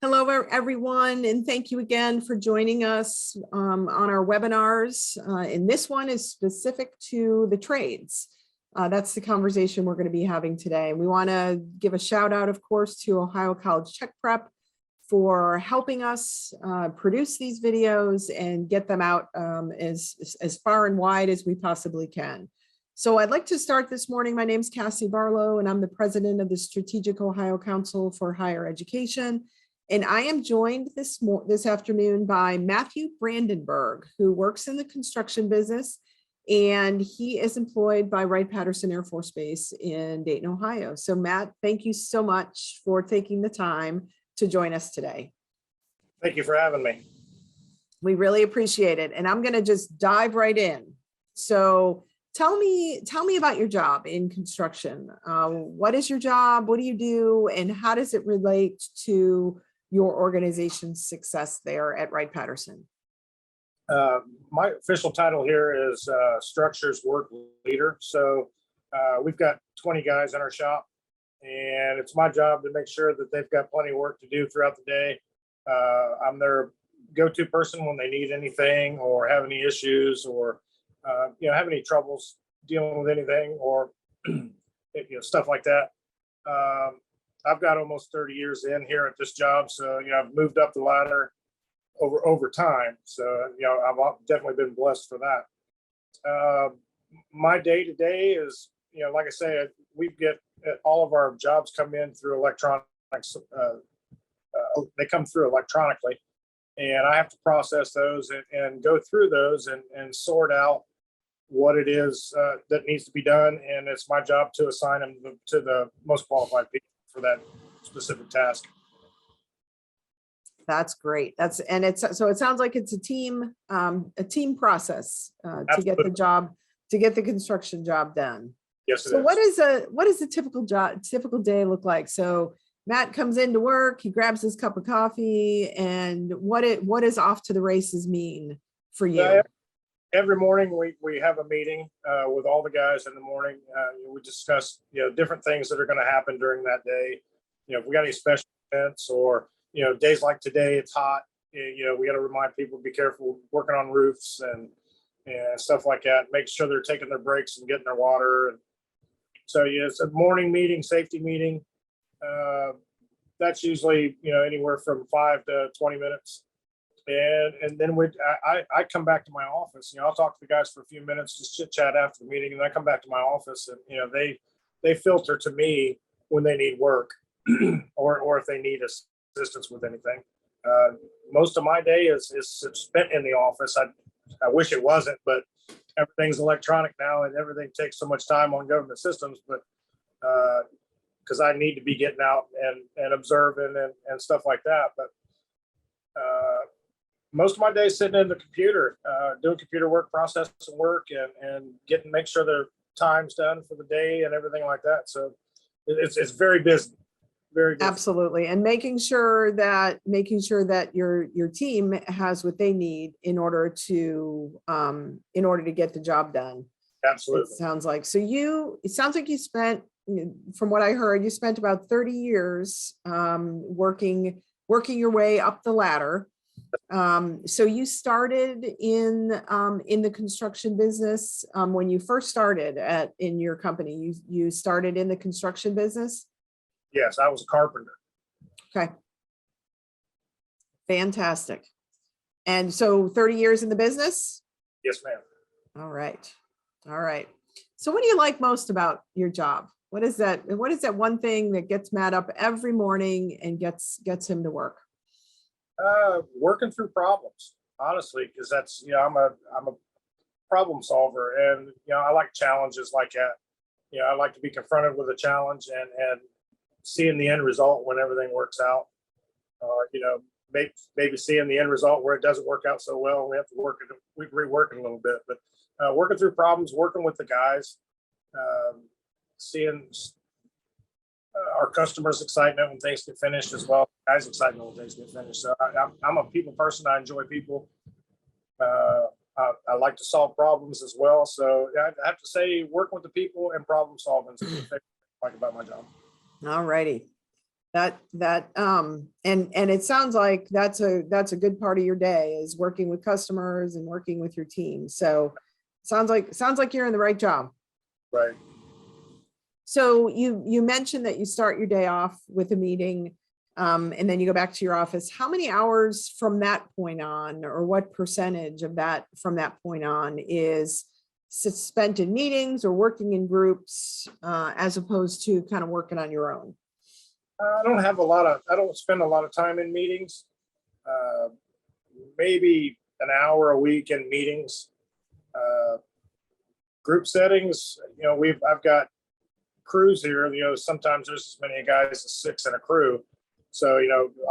Hello, everyone, and thank you again for joining us on our webinars. And this one is specific to the trades. That's the conversation we're going to be having today. And we want to give a shout out, of course, to Ohio College Tech Prep for helping us produce these videos and get them out as far and wide as we possibly can. So I'd like to start this morning. My name is Cassie Barlow, and I'm the president of the Strategic Ohio Council for Higher Education. And I am joined this afternoon by Matthew Brandenburg, who works in the construction business, and he is employed by Wright-Patterson Air Force Base in Dayton, Ohio. So Matt, thank you so much for taking the time to join us today. Thank you for having me. We really appreciate it. And I'm going to just dive right in. So tell me about your job in construction. What is your job? What do you do? And how does it relate to your organization's success there at Wright-Patterson? My official title here is Structures Work Leader. So we've got 20 guys in our shop, and it's my job to make sure that they've got plenty of work to do throughout the day. I'm their go-to person when they need anything or have any issues or have any troubles dealing with anything or stuff like that. I've got almost 30 years in here at this job, so I've moved up the ladder over time. So I've definitely been blessed for that. My day to day is, like I say, we get all of our jobs come in through electronics. They come through electronically, and I have to process those and go through those and sort out what it is that needs to be done. And it's my job to assign them to the most qualified people for that specific task. That's great. So it sounds like it's a team process to get the construction job done. Yes. So what is a typical day look like? So Matt comes into work, he grabs his cup of coffee, and what does off to the races mean for you? Every morning we have a meeting with all the guys in the morning. We discuss different things that are going to happen during that day. If we got any special events or days like today, it's hot. We got to remind people to be careful working on roofs and stuff like that. Make sure they're taking their breaks and getting their water. And so it's a morning meeting, safety meeting. That's usually anywhere from 5 to 20 minutes. And then I come back to my office. I'll talk to the guys for a few minutes, just chit chat after the meeting, and I come back to my office, and they filter to me when they need work or if they need assistance with anything. Most of my day is spent in the office. I wish it wasn't, but everything's electronic now, and everything takes so much time on government systems. But because I need to be getting out and observing and stuff like that, but. Most of my day is sitting in the computer, doing computer work, processing work, and make sure their time's done for the day and everything like that. So it's very busy, very busy. Absolutely, and making sure that your team has what they need in order to get the job done. Absolutely. It sounds like you spent, from what I heard, you spent about 30 years working your way up the ladder. So you started in the construction business when you first started in your company. You started in the construction business? Yes, I was a carpenter. Okay. Fantastic. And so 30 years in the business? Yes, ma'am. All right. So what do you like most about your job? What is that one thing that gets Matt up every morning and gets him to work? Working through problems, honestly, because that's I'm a problem solver, and I like challenges like that. I like to be confronted with a challenge and seeing the end result when everything works out. Maybe seeing the end result where it doesn't work out so well, we have to rework it a little bit. But working through problems, working with the guys, seeing our customers' excitement when things get finished as well. Guys' excitement when things get finished. So I'm a people person. I enjoy people. I like to solve problems as well. So I have to say, working with the people and problem solving is what I like about my job. All righty. And it sounds like that's a good part of your day is working with customers and working with your team. So sounds like you're in the right job. Right. So you mentioned that you start your day off with a meeting, and then you go back to your office. How many hours from that point on, or what percentage of that from that point on is spent in meetings or working in groups, as opposed to kind of working on your own? I don't spend a lot of time in meetings. Uh, Maybe an hour a week in meetings. Group settings, I've got crews here, sometimes there's as many guys as 6 in a crew. So,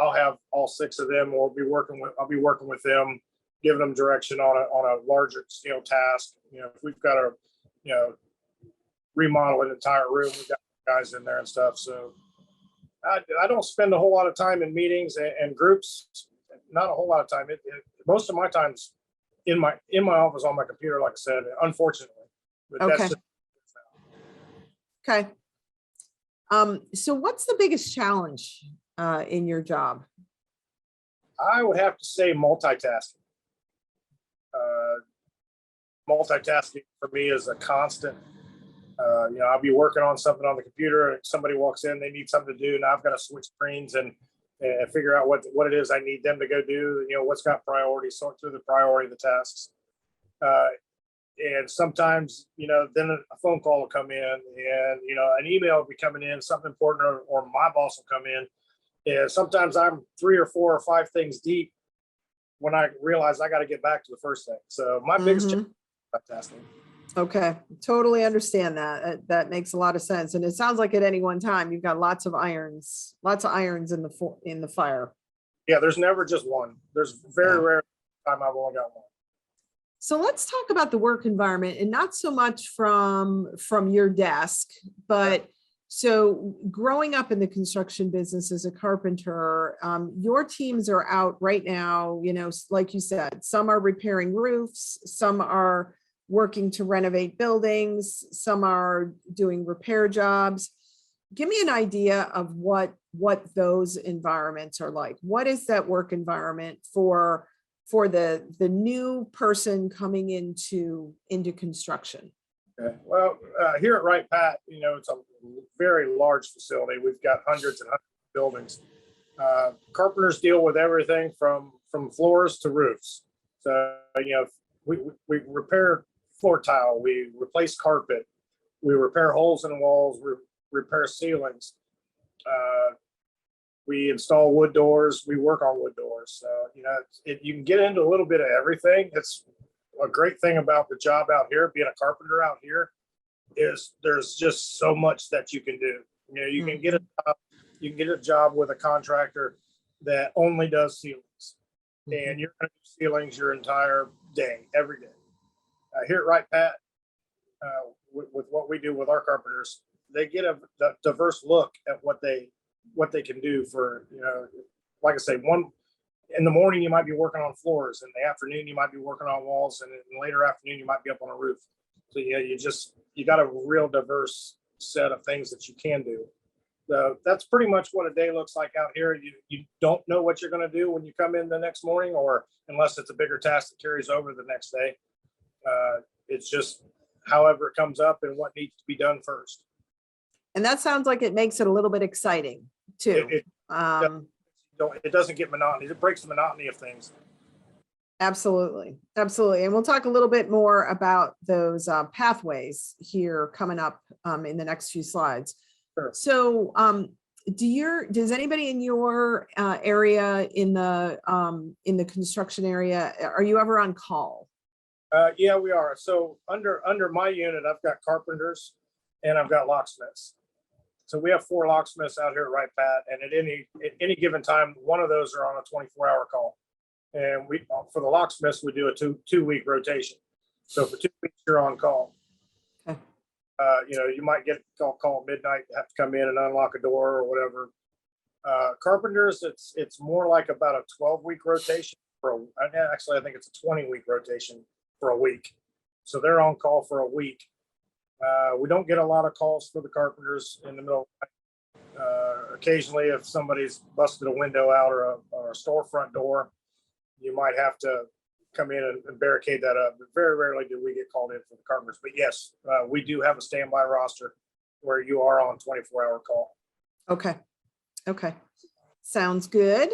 I'll have all 6 of them, I'll be working with them, giving them direction on a larger scale task. If we've got to, remodel an entire room, we've got guys in there and stuff. So I don't spend a whole lot of time in meetings and groups, not a whole lot of time. Most of my time's in my office on my computer, like I said, unfortunately. But Okay. that's just, Okay. So what's the biggest challenge in your job? I would have to say multitasking. Multitasking for me is a constant. I'll be working on something on the computer and somebody walks in, they need something to do, and I've got to switch screens and figure out what it is I need them to go do. What's got priority, sort through the priority of the tasks. And sometimes, then a phone call will come in, and, an email will be coming in, something important, or my boss will come in. And sometimes I'm 3 or 4 or 5 things deep when I realize I got to get back to the first thing. So my biggest challenge is multitasking. Okay, totally understand that. That makes a lot of sense. And it sounds like at any one time, you've got lots of irons in the fire. Yeah, there's never just one. There's very rare time I've only got one. So let's talk about the work environment, and not so much from your desk, but so growing up in the construction business as a carpenter, your teams are out right now, like you said, some are repairing roofs, some are working to renovate buildings, some are doing repair jobs. Give me an idea of what those environments are like. What is that work environment for the new person coming into construction? Okay. Well, here at Wright Pat, it's a very large facility. We've got hundreds and hundreds of buildings. Carpenters deal with everything from floors to roofs. So, we repair floor tile, we replace carpet, we repair holes in walls, we repair ceilings. We install wood doors, we work on wood doors. So, you can get into a little bit of everything. It's a great thing about the job out here, being a carpenter out here, is there's just so much that you can do. You can get a job with a contractor that only does ceilings, and you're going to do ceilings your entire day, every day. Here at Wright Pat, with what we do with our carpenters, they get a diverse look at what they can do for, like I say, in the morning, you might be working on floors. In the afternoon, you might be working on walls. And in the later afternoon, you might be up on a roof. So, you got a real diverse set of things that you can do. So that's pretty much what a day looks like out here. You don't know what you're going to do when you come in the next morning, or unless it's a bigger task that carries over the next day. It's just however it comes up and what needs to be done first. And that sounds like it makes it a little bit exciting too. It doesn't get monotonous. It breaks the monotony of things. Absolutely. Absolutely. And we'll talk a little bit more about those pathways here coming up in the next few slides. Sure. So does anybody in your area in the construction area, are you ever on call? Yeah, we are. So under my unit, I've got carpenters and I've got locksmiths. So we have 4 locksmiths out here at Wright Pat, and at any given time, one of those are on a 24-hour call. And for the locksmiths, we do a two-week rotation. So for 2 weeks, you're on call. Okay. You might get a call at midnight, have to come in and unlock a door or whatever. Carpenters, it's more like about a 12-week rotation actually, I think it's a 20-week rotation for a week. So they're on call for a week. We don't get a lot of calls for the carpenters in the middle of the Occasionally, if somebody's busted a window out or a storefront door, you might have to come in and barricade that up. But very rarely do we get called in for the carpenters. But yes, we do have a standby roster where you are on 24-hour call. Okay. Okay. Sounds good.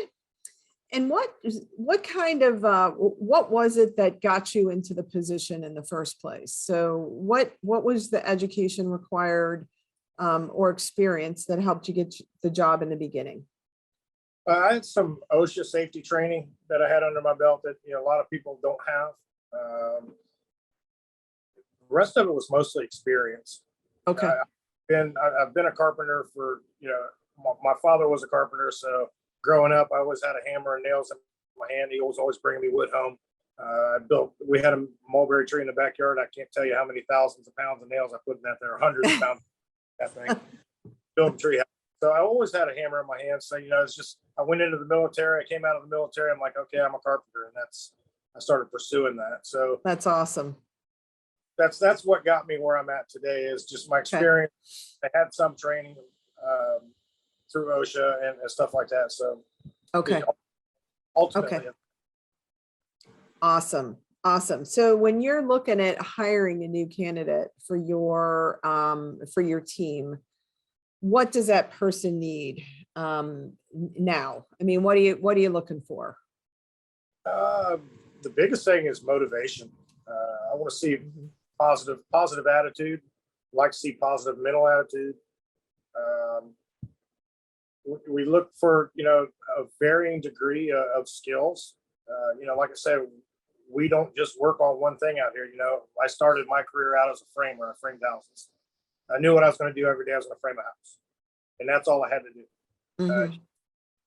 And what kind of, what was it that got you into the position in the first place? So what was the education required or experience that helped you get the job in the beginning? I had some OSHA safety training that I had under my belt that, a lot of people don't have. The rest of it was mostly experience. Okay. I've been a carpenter for, my father was a carpenter. So growing up, I always had a hammer and nails in my hand. He was always bringing me wood home. We had a mulberry tree in the backyard. I can't tell you how many thousands of pounds of nails I put in that there, hundreds of pounds of that thing. Building tree house. So I always had a hammer in my hand. So, it's just, I went into the military. I came out of the military. I'm like, okay, I'm a carpenter. And I started pursuing that. So that's awesome. That's what got me where I'm at today is just my experience. Okay. I had some training through OSHA and stuff like that. So okay. Ultimately. Okay. Awesome. Awesome. So when you're looking at hiring a new candidate for your team, what does that person need now? I mean, what are you looking for? The biggest thing is motivation. I want to see positive attitude. I like to see positive mental attitude. We look for, a varying degree of skills. Like I said, we don't just work on one thing out here. I started my career out as a framer. I framed houses. I knew what I was going to do every day. I was going to frame a house, and that's all I had to do. Mm-hmm.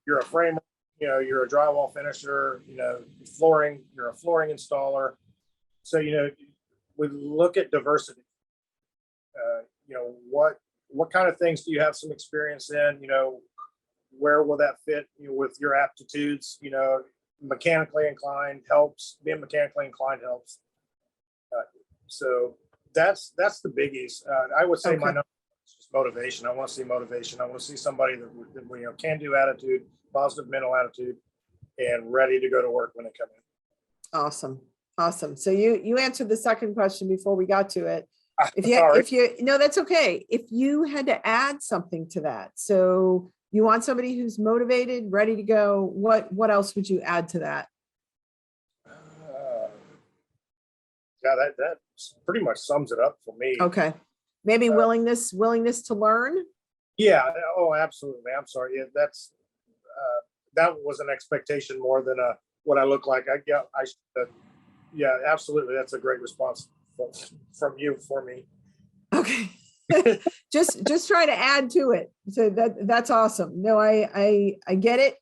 You're a framer, you're a drywall finisher, flooring, you're a flooring installer. So, we look at diversity. What kind of things do you have some experience in? Where will that fit with your aptitudes? Mechanically inclined helps. Being mechanically inclined helps. So that's the biggies. I would say my number is just motivation. I want to see motivation. I want to see somebody that can do attitude, positive mental attitude, and ready to go to work when they come in. Awesome. Awesome. So you answered the second question before we got to it. No, that's okay. If you had to add something to that, so you want somebody who's motivated, ready to go, what else would you add to that? That pretty much sums it up for me. Okay. Maybe willingness to learn. Yeah. Oh, absolutely. I'm sorry. Yeah, that was an expectation more than what I look like. Yeah, absolutely. That's a great response from you for me. Okay. just try to add to it. So that's awesome. No, I get it.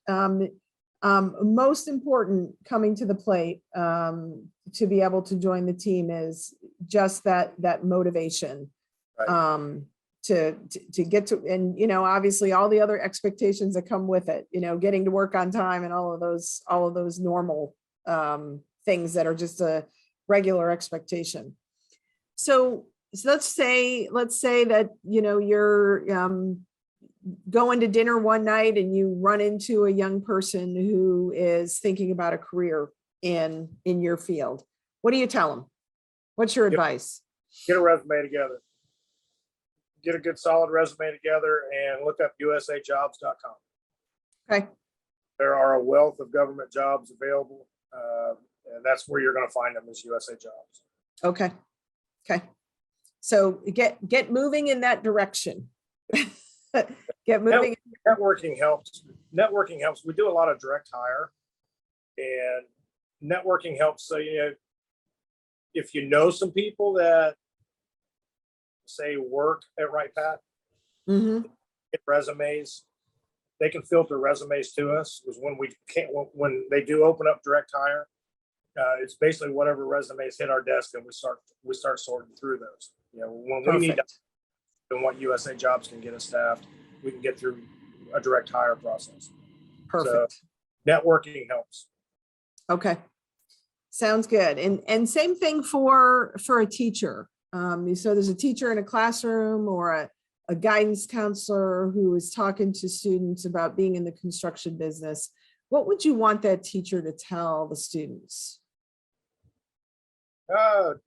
Most important coming to the plate to be able to join the team is just that motivation. Right. To get to, and obviously all the other expectations that come with it, getting to work on time and all of those normal things that are just a regular expectation. So let's say that you're going to dinner one night and you run into a young person who is thinking about a career in your field. What do you tell them? What's your advice? Get a resume together. Get a good solid resume together and look up usajobs.com. Okay. There are a wealth of government jobs available, and that's where you're going to find them is USA Jobs. Okay. Okay. So get moving in that direction. Get moving. Networking helps. We do a lot of direct hire, and networking helps. So, if you know some people that say work at Right Path, get resumes, they can filter resumes to us. Because when they do open up direct hire, it's basically whatever resumes hit our desk, and we start sorting through those. When we need and what USA Jobs can get us staffed, we can get through a direct hire process. Perfect. So networking helps. Okay. Sounds good. And same thing for a teacher. So there's a teacher in a classroom or a guidance counselor who is talking to students about being in the construction business, what would you want that teacher to tell the students?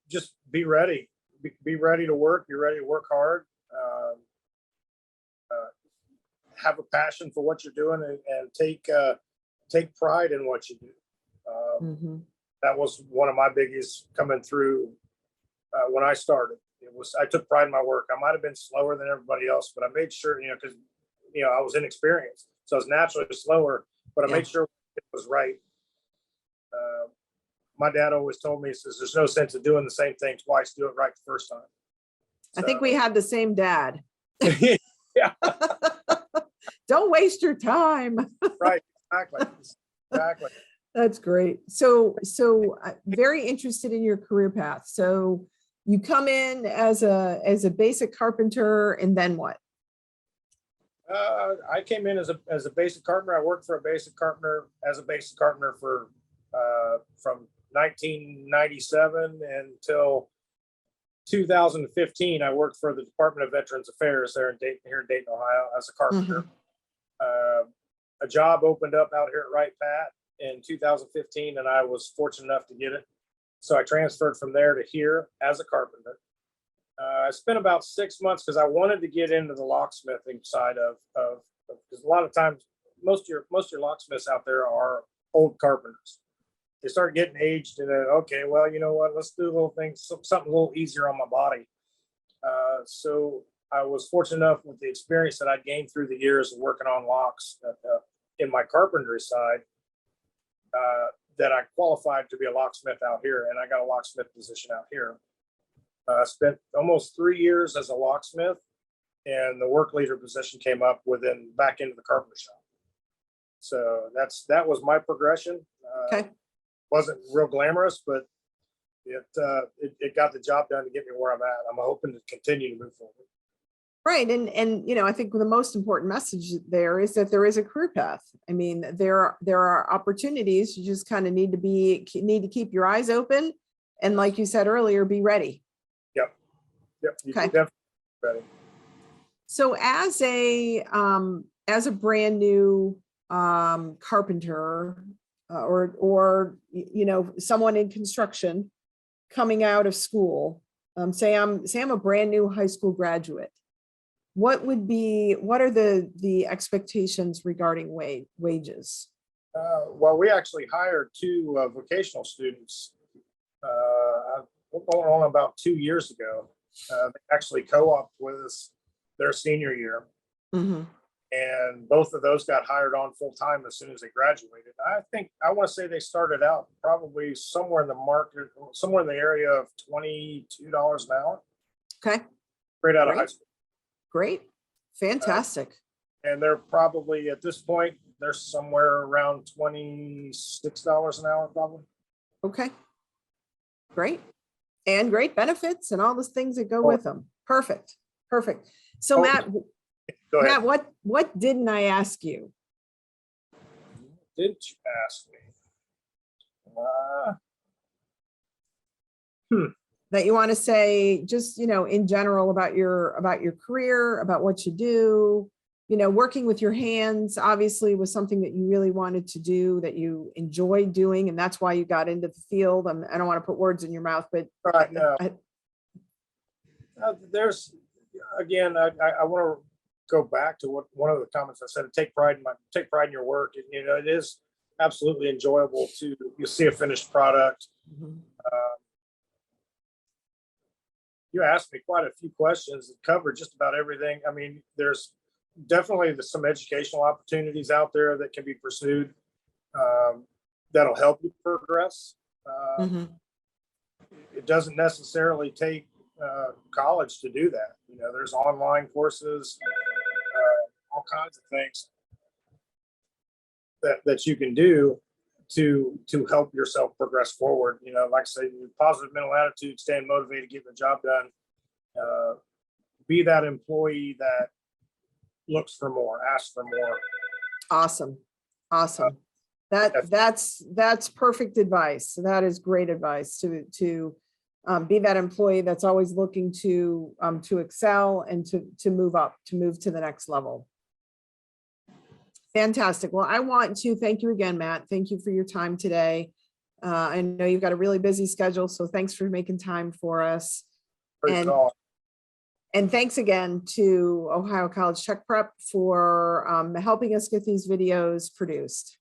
Just be ready. Be ready to work. Be ready to work hard. Have a passion for what you're doing, and take pride in what you do. That was one of my biggies coming through when I started. I took pride in my work. I might have been slower than everybody else, but I made sure, because I was inexperienced, so I was naturally slower. But I made sure it was right. My dad always told me, he says, "There's no sense of doing the same thing twice. Do it right the first time." I think we had the same dad. Yeah. Don't waste your time. Right. Exactly. That's great. So very interested in your career path. So you come in as a basic carpenter, and then what? I came in as a basic carpenter. I worked for a basic carpenter as a basic carpenter for from 1997 until 2015. I worked for the Department of Veterans Affairs here in Dayton, Ohio, as a carpenter. A job opened up out here at Wright Pat in 2015, and I was fortunate enough to get it. So I transferred from there to here as a carpenter. I spent about 6 months because I wanted to get into the locksmithing side of because a lot of times most of your locksmiths out there are old carpenters. They start getting aged, and okay, well, you know what? Let's do a little thing, something a little easier on my body. So I was fortunate enough with the experience that I'd gained through the years of working on locks in my carpentry side, that I qualified to be a locksmith out here, and I got a locksmith position out here. I spent almost 3 years as a locksmith, and the work leader position came up back into the carpenter shop. So that was my progression. Okay. Wasn't real glamorous, but it got the job done to get me where I'm at. I'm hoping to continue to move forward. Right. And I think the most important message there is that there is a career path. I mean, there are opportunities. You just kind of need to keep your eyes open. And like you said earlier, be ready. Yep. Okay. Definitely ready. So as a brand new carpenter, or someone in construction coming out of school, say I'm a brand new high school graduate, what are the expectations regarding wages? Well, we actually hired 2 vocational students going on about 2 years ago. They actually co-opted with us their senior year. And both of those got hired on full time as soon as they graduated. I want to say they started out probably somewhere in the market, somewhere in the area of $22 an hour. Okay. Straight out of high school. Great. Fantastic. And they're probably at this point, they're somewhere around $26 an hour, probably. Okay. Great. And great benefits and all those things that go with them. Perfect. So Matt, go ahead. Matt, what didn't I ask you? Didn't you ask me? That you want to say, just, in general about your career, about what you do, working with your hands obviously was something that you really wanted to do, that you enjoyed doing, and that's why you got into the field. I don't want to put words in your mouth, but right now, there's, again, I want to go back to what one of the comments I said, take pride in your work. It is absolutely enjoyable to see a finished product. You asked me quite a few questions that cover just about everything. I mean, there's definitely some educational opportunities out there that can be pursued, that'll help you progress. It doesn't necessarily take college to do that. There's online courses, all kinds of things that you can do to help yourself progress forward. Like I say, positive mental attitude, staying motivated, getting the job done. Be that employee that looks for more, asks for more. Awesome. That's perfect advice. That is great advice to be that employee that's always looking to excel and to move up, to move to the next level. Fantastic. Well, I want to thank you again, Matt. Thank you for your time today. I know you've got a really busy schedule, so thanks for making time for us. And thanks again to Ohio College Tech Prep for helping us get these videos produced.